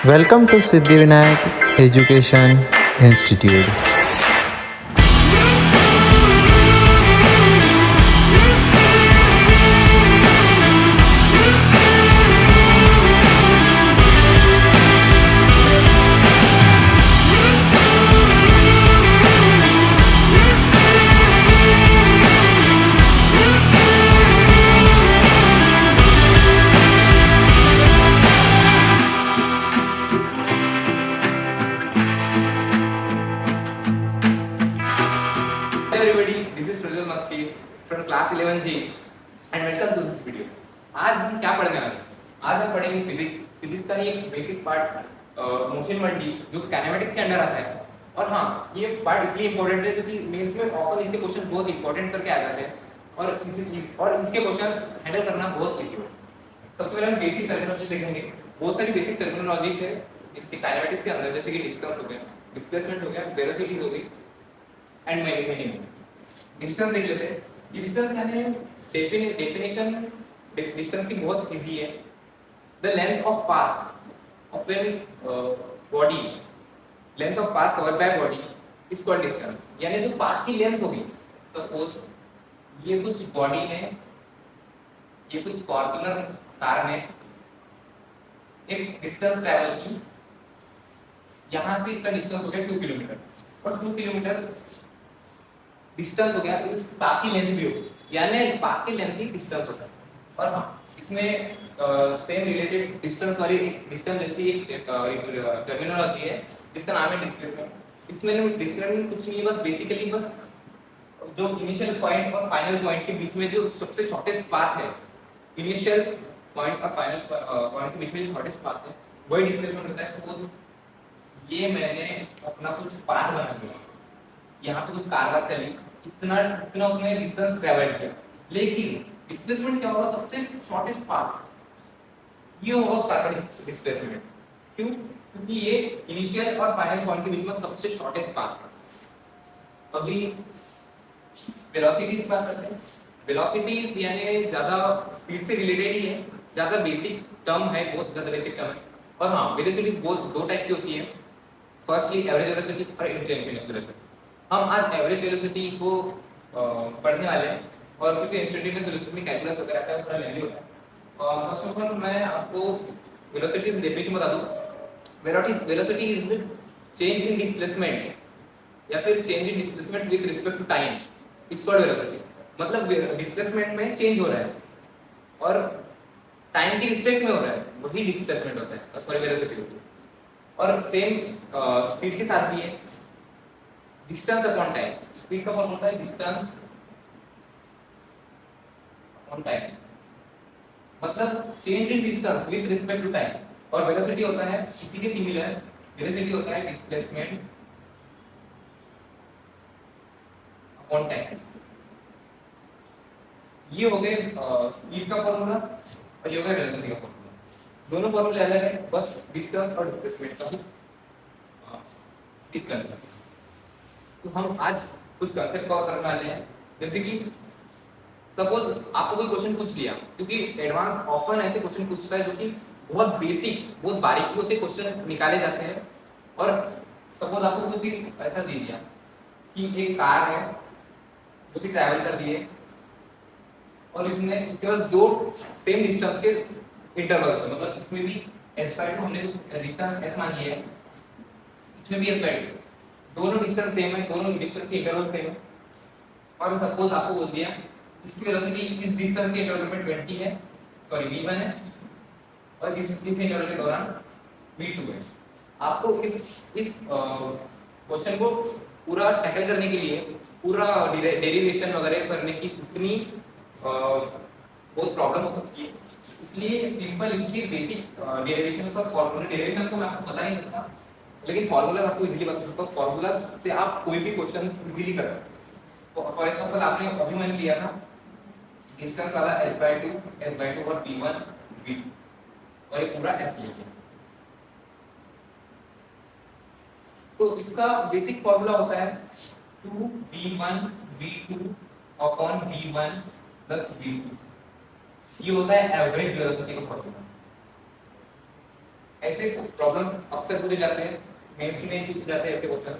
Welcome to Siddhivinayak Education Institute. Hello everybody, this is Prajwal Maski from class 11G and welcome to this video. आज हम क्या पढ़ने वाले हैं? आज हम पढ़ेंगे फिजिक्स का ही एक बेसिक पार्ट मोशन मंडी जो काइनेमेटिक्स के अंडर आता है। और हाँ, ये पार्ट इसलिए इम्पोर्टेंट है क्योंकि मेंस में ऑफन इसके क्वेश्चन बहुत इंपॉर्टेंट करके आ जाते हैं और इसके क्वेश्चन हैंडल करना बहुत इजी है। सबसे पहले हम बेसिक टर्मिनोलॉजी देखेंगे। बहुत सारी बेसिक टर्मिनोलॉजीज है इसके काइनेमेटिक्स के अंदर, जैसे कि डिस्टेंस हो गया, डिस्प्लेसमेंट हो गया, वेलोसिटीज हो गई एंड मैनी। डिस्टेंस देख लेते हैं। डिस्टेंस यानी डेफिनेशन डिस्टेंस की बहुत इजी है। The length of path of an body, length of path covered by body is called distance. यानी जो पाथ की लेंथ होगी, सपोज ये कुछ बॉडी में, ये कुछ फॉर्च्यूनर कार में एक डिस्टेंस ट्रैवल की, यहां से इसका डिस्टेंस हो गया 2 किलोमीटर और 2 किलोमीटर डिस्टेंस हो गया तो इस पाथ की लेंथ भी होगी, यानी पाथ की लेंथ ही डिस्टेंस होता है। और हाँ, इसमें सेम रिलेटेड डिस्टेंस वाली एक डिस्टेंस जैसी एक टर्मिनोलॉजी है जिसका नाम है डिस्प्लेसमेंट। इसमें डिस्प्लेसमेंट कुछ नहीं, बस बेसिकली बस जो इनिशियल पॉइंट और फाइनल पॉइंट के बीच में जो सबसे शॉर्टेस्ट पाथ है, इनिशियल पॉइंट और फाइनल पॉइंट के बीच में जो शॉर्टेस्ट पाथ है वही डिस्प्लेसमेंट होता है। सपोज ये मैंने अपना कुछ पाथ बना दिया, यहाँ पे कुछ कार चली, इतना उसने डिस्टेंस ट्रैवल किया, लेकिन डिस्प्लेसमेंट क्या होगा? सबसे शॉर्टेस्ट पाथ ये होगा उस कार का डिस्प्लेसमेंट। क्यों? क्योंकि ये इनिशियल और फाइनल पॉइंट के बीच में सबसे शॉर्टेस्ट पाथ है। अभी वेलोसिटीज की बात करते हैं। वेलोसिटीज यानी ज्यादा स्पीड से रिलेटेड ही है, ज्यादा बेसिक टर्म है, बहुत ज्यादा बेसिक टर्म है। और हाँ, वेलोसिटीज बहुत दो टाइप की होती है, फर्स्टली एवरेज वेलोसिटी और इंस्टेंटेनियस वेलोसिटी। हम आज एवरेज वेलोसिटी को पढ़ने वाले हैं, और क्योंकि इंस्टेंटेनियस वेलोसिटी में कैलकुलस वगैरह ऐसा थोड़ा लेंदी होता है। फर्स्ट ऑफ ऑल मैं आपको वेलोसिटी की डेफिनेशन बता दूं। Velocity is the change in displacement या फिर change in displacement with respect to time is called velocity. मतलब डिस्प्लेसमेंट में चेंज हो रहा है और टाइम की रिस्पेक्ट में हो रहा है, वही डिस्प्लेसमेंट होता है, सॉरी वेलोसिटी होती है। और सेम स्पीड के साथ भी है, डिस्टेंस अपॉन टाइम। स्पीड का फॉर्मूला होता है डिस्टेंस अपॉन टाइम, मतलब change in distance with respect to time. और वेलोसिटी होता है इसी के सिमिलर, वेलोसिटी होता है डिस्प्लेसमेंट अपॉन टाइम। ये हो गए स्पीड का फॉर्मूला और ये हो गया वेलोसिटी का फॉर्मूला। दोनों फॉर्मूले अलग है, बस डिस्टेंस और डिस्प्लेसमेंट का ही डिफरेंस है। तो हम आज कुछ कंसेप्ट कवर करने वाले हैं, जैसे कि सपोज आपको कोई क्वेश्चन पूछ लिया, क्योंकि एडवांस ऑफन ऐसे क्वेश्चन पूछता है जो कि बहुत बेसिक, बहुत बारीकियों से क्वेश्चन निकाले जाते हैं। और सपोज आपको कुछ चीज ऐसा दे दिया कि एक कार है जो कि ट्रैवल कर रही है और इसमें उसके पास दो सेम डिस्टेंस के इंटरवल्स है, मतलब इसमें भी s/2 हमने कुछ डिस्टेंस s मानी है, इसमें भी s/2, दोनों डिस्टेंस सेम है, दोनों डिस्टेंस के इंटरवल सेम है। और सपोज आपको बोल दिया इसकी वेलोसिटी इस डिस्टेंस के इंटरवल में 20 है, सॉरी v1 है, और इस इंटरवल के दौरान v2 है। आपको इस क्वेश्चन को पूरा टैकल करने के लिए, पूरा डेरिवेशन वगैरह करने की इतनी बहुत प्रॉब्लम हो सकती है, इसलिए सिंपल इसकी बेसिक डेरिवेशंस और फॉर्मूला डेरिवेशंस को मैं आपको बता नहीं सकता, लेकिन फॉर्मूला आपको इजीली बता सकता हूं। फॉर्मूला से आप कोई भी क्वेश्चन इजीली कर सकते हैं। फॉर एग्जांपल आपने अभी मैंने लिया था डिस्टेंस वाला s/2 और v1 v2 और ये पूरा s लिया, तो इसका बेसिक फॉर्मूला होता है 2v1 v2 upon v1 plus v2। ये होता है एवरेज वेलोसिटी का फॉर्मूला। ऐसे प्रॉब्लम्स अक्सर पूछे जाते हैं, मेंस में पूछे जाते हैं ऐसे क्वेश्चन।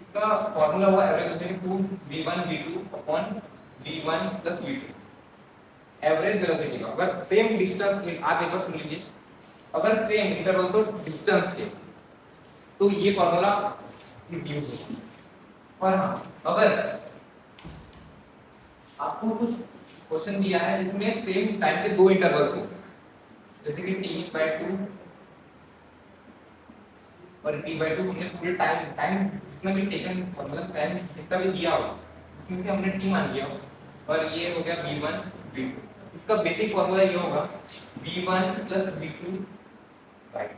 इसका फॉर्मूला हुआ average velocity 2v1 v2 upon v1 plus v2। Average velocity का अगर सेम डिस्टेंस में, आप एक बार सुन लीजिए, अगर सेम इंटरवल तो डिस्टेंस के, तो ये फॉर्मूला इज यूज होगा। और हाँ, अगर आपको कुछ क्वेश्चन दिया है जिसमें सेम टाइम के दो इंटरवल्स हो, जैसे कि t/2 और t/2, हमने पूरे टाइम जितना भी टेकन, मतलब टाइम जितना भी दिया हो उसमें से हमने t मान लिया हो, और ये हो गया v1 v2। इसका बेसिक फॉर्मूला ये होगा v1 प्लस v2 बाय 2।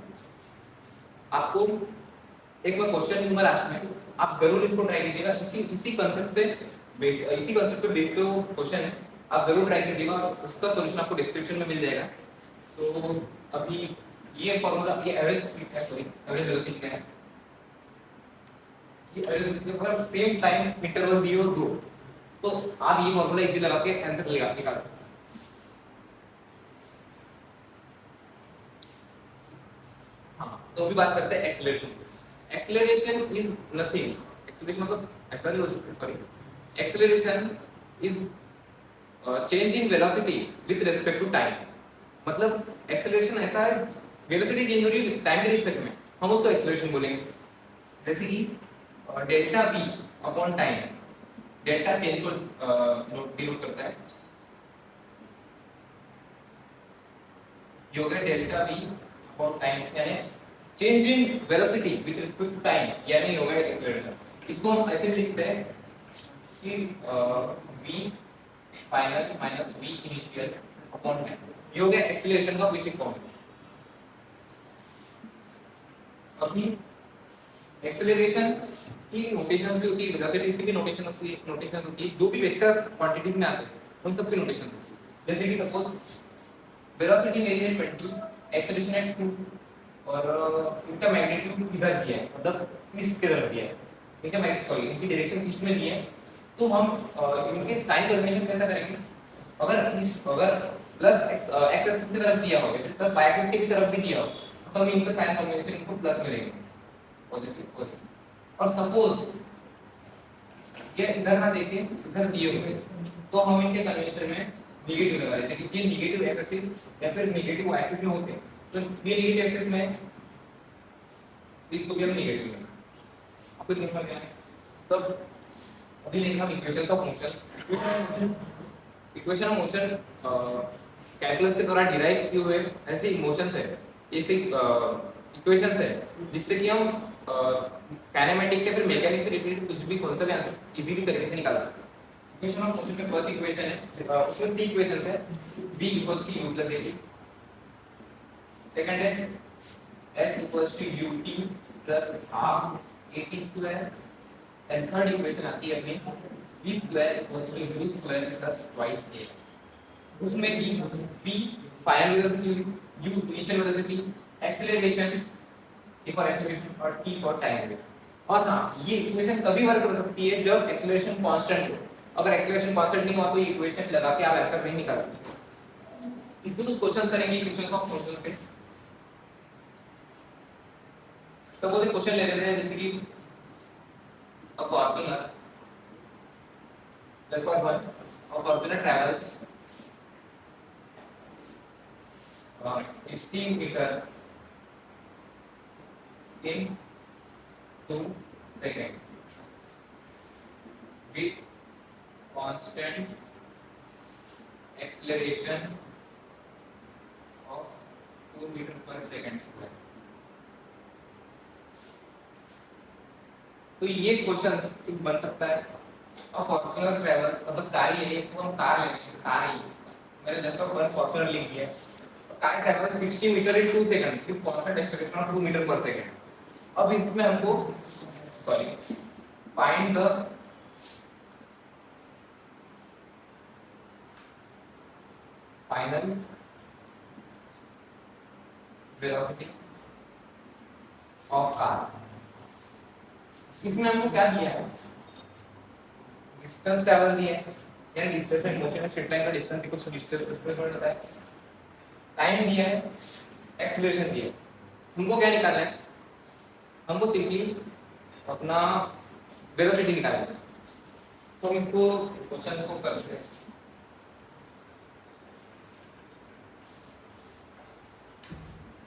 आपको एक बार क्वेश्चन दूंगा लास्ट में, आप जरूर इसको ट्राई कीजिएगा। इसी कांसेप्ट से बेस, इसी कांसेप्ट पे बेस पे वो क्वेश्चन है, आप जरूर ट्राई कीजिएगा। उसका सॉल्यूशन आपको डिस्क्रिप्शन में मिल जाएगा। तो अभी ये फॉर्मूला, ये एवरेज स्पीड है, सॉरी एवरेज वेलोसिटी का है। ये एवरेज वेलोसिटी पर सेम टाइम इंटरवल दिए हो दो, तो आप ये फॉर्मूला इजी लगा के आंसर लगा के निकाल सकते हैं। हाँ, तो अभी बात करते हैं acceleration. Acceleration is nothing, acceleration मतलब sorry, acceleration is change in velocity with respect to time. मतलब एक्सीलरेशन ऐसा है, वेलोसिटी चेंज हो रही है टाइम के रिस्पेक्ट में, हम उसको एक्सीलरेशन बोलेंगे। जैसे कि delta v upon time, delta change को डिनोट करता है, ये हो गया डेल्टा v अपॉन टाइम, यानी change in velocity with respect to time, यानी हो गया एक्सीलरेशन। इसको हम ऐसे भी लिखते हैं कि v final minus v initial upon time, ये हो गया एक्सीलरेशन का बेसिक फॉर्मूला। अभी एक्सीलरेशन की नोटेशंस भी होती है, वेलोसिटी की भी नोटेशंस होती है, जो भी वेक्टर्स क्वांटिटीज में आते हैं उन सब की नोटेशंस होती है। जैसे कि सपोज वेलोसिटी मेरी है 20, एक्सीलरेशन है 2, और इनका मैग्नीट्यूड इधर दिया है, मतलब ईस्ट की तरफ दिया है, इनका सॉरी इनकी डायरेक्शन ईस्ट में दी है। तो हम इनके साइन कन्वेंशन कैसा करेंगे, अगर प्लस एक्स एक्सिस की तरफ दिया होगा, फिर प्लस वाई एक्सिस की भी तरफ भी दिया हो, तो हम इनका साइन कन्वेंशन इनको प्लस में लेंगे, पॉजिटिव पॉजिटिव। और सपोज ये इधर ना देके इधर दिए हुए, तो हम इनके कन्वेंशन में नेगेटिव लगा लेते हैं, क्योंकि ये नेगेटिव एक्सिस या फिर नेगेटिव एक्सिस में होते हैं, तो ये नेगेटिव एक्सिस में इसको भी हम नेगेटिव लेंगे। आपको समझ में आया? तब अभी लेंगे हम equations of motion. Equation of motion calculus के द्वारा डिराइव किए हुए ऐसे इमोशंस है, ऐसे इक्वेशंस है, जिससे कि हम काइनेमेटिक्स या फिर मैकेनिक्स से रिलेटेड कुछ भी कौन सा भी आंसर इजीली तरीके से निकाल सकते हैं। इक्वेशन ऑफ मोशन में फर्स्ट इक्वेशन है, उसमें तीन इक्वेशन है, v equals to u plus at, second है s equals to ut plus half at square, and third equation आती है अपनी v square equals to u square plus twice a। उसमें भी v final velocity, u initial velocity, acceleration t for acceleration और t for time. और हाँ, ये equation तभी वर्क कर सकती है जब एक्सीलरेशन कांस्टेंट हो। अगर एक्सीलरेशन कांस्टेंट नहीं हुआ तो ये इक्वेशन लगा के आप आंसर नहीं निकाल सकते। इसमें कुछ क्वेश्चंस करेंगे इक्वेशंस ऑफ मोशन पे। सपोज एक क्वेश्चन ले लेते हैं, जैसे कि a Fortuner, let's for one, a Fortuner travels 16 meters in 2 seconds with constant acceleration of 2 meter per second square। तो ये क्वेश्चंस एक बन सकता है। और फॉर्च्यूनर ट्रैवल्स मतलब कार ही है, इसको हम कार लेंगे, कार ही मैंने जस्ट वन फॉर्च्यूनर लिख दिया है। Car travels 60 metre in 2 seconds with constant acceleration of 2 metre per second. अब इसमें हमको sorry find the final velocity of car. इसमें हमको क्या दिया है, डिस्टेंस ट्रैवल दिया है, यानी डिस्प्लेसमेंट मोशन है, स्ट्रेट लाइन का डिस्टेंस इक्वल्स टू डिस्टेंस होता है, टाइम दिया है, एक्सीलरेशन दिया है। हमको क्या निकालना है, हमको सिंपली अपना वेलोसिटी निकालना है। तो हम इसको क्वेश्चन को करते हैं।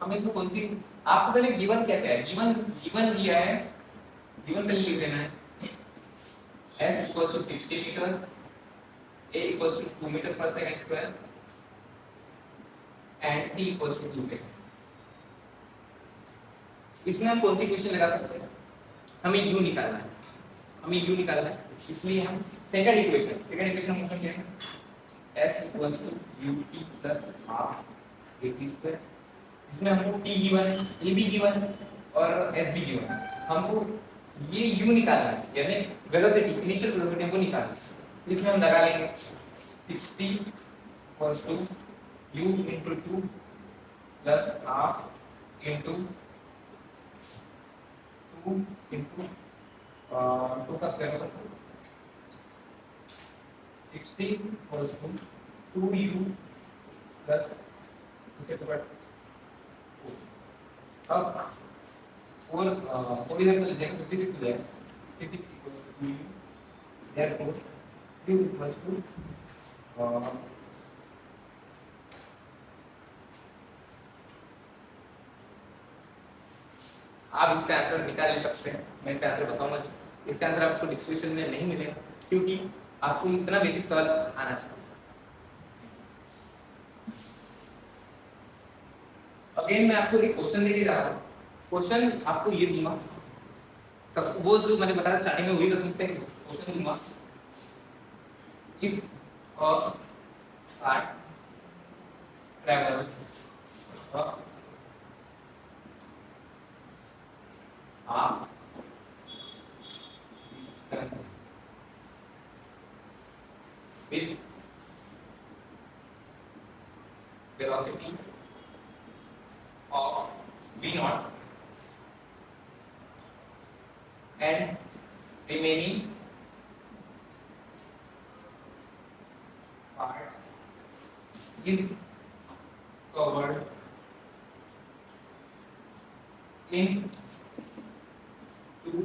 हम इसको कौन सी, आपसे पहले गिवन क्या है, गिवन गिवन दिया है, गिवन पहले लिख देना है s equals to 60 meters, a equals to 2 meters per second square and t equals to 2 seconds। इसमें हम कौन सी इक्वेशन लगा सकते हैं, हमें u निकालना है, हमें u निकालना है, इसलिए हम सेकंड इक्वेशन हम क्या है, s equals to ut plus half at square। इसमें हमको t गिवन है, a भी गिवन है और s भी गिवन है, हमको ये u निकालना है, यानी वेलोसिटी, इनिशियल वेलोसिटी हमको निकालना है। इसमें हम लगा लेंगे 60 equals to u into 2 plus half into 2 into 2 का स्क्वायर मतलब 60 equals to 2u plus उसे तो बट अब और इधर चले जाएंगे 56 हो जाएगा, 56 equals to 2u therefore u equals to आप इसका आंसर निकाल ले सकते हैं। मैं इसका आंसर बताऊंगा, इसका आंसर आपको डिस्क्रिप्शन में नहीं मिलेगा क्योंकि आपको इतना बेसिक सवाल आना चाहिए। अगेन मैं आपको एक क्वेश्चन दे रहा हूँ, क्वेश्चन आपको ये दूंगा, सब वो जो मैंने बताया स्टार्टिंग में वही कसम से क्वेश्चन दूंगा। If a car travels half distance with velocity of v naught and remaining part is covered in two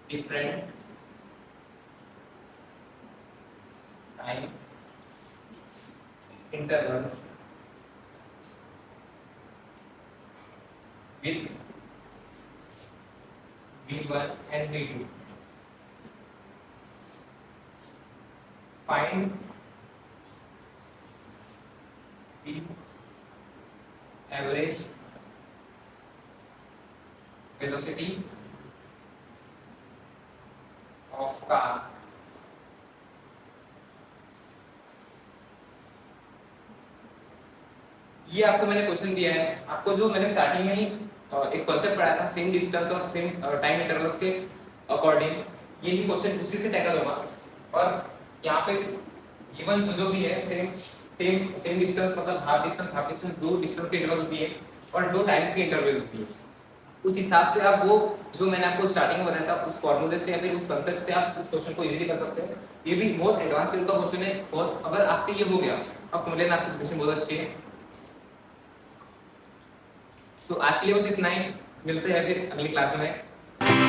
different time intervals with v1 and v2. Find the average velocity of car ये आपको मैंने question दिया है, आपको जो मैंने starting में ही एक कॉन्सेप्ट पढ़ाया था सेम डिस्टेंस और सेम टाइम इंटरवल्स के अकॉर्डिंग, यही क्वेश्चन उसी से टैकल होगा। और यहाँ पे गिवन जो भी है सेम डिस्टेंस मतलब हाफ डिस्टेंस दो डिस्टेंस के इंटरवल होती है और दो टाइम्स के इंटरवल होती है। उस हिसाब से आप वो जो मैंने आपको स्टार्टिंग में बताया था उस फॉर्मूले से या फिर उस कांसेप्ट से आप इस क्वेश्चन को इजीली कर सकते हैं। ये भी बहुत एडवांस लेवल का क्वेश्चन है, बहुत अगर आपसे ये हो गया आप समझ लेना आपकी प्रिपरेशन बहुत अच्छी है। सो आज के लिए बस इतना ही, मिलते हैं फिर अगली क्लास में।